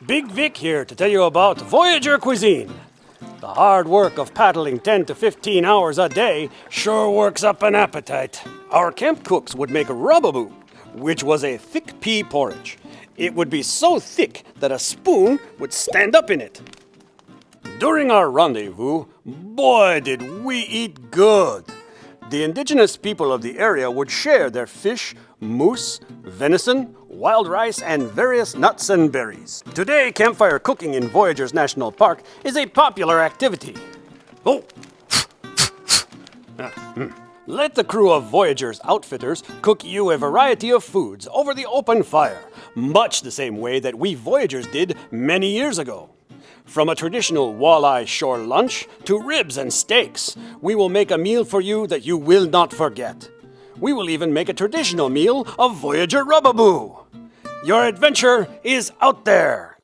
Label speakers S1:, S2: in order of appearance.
S1: Big Vic here to tell you about Voyageur Cuisine. The hard work of paddling 10 to 15 hours a day sure works up an appetite. Our camp cooks would make rubaboo, which was a thick pea porridge. It would be so thick that a spoon would stand up in it. During our rendezvous, boy did we eat good. The indigenous people of the area would share their fish, moose, venison, wild rice, and various nuts and berries. Today, campfire cooking in Voyageurs National Park is a popular activity. Oh! Let the crew of Voyageurs Outfitters cook you a variety of foods over the open fire, much the same way that we Voyageurs did many years ago. From a traditional walleye shore lunch to ribs and steaks, we will make a meal for you that you will not forget. We will even make a traditional meal of Voyageur Rubaboo. Your adventure is out there!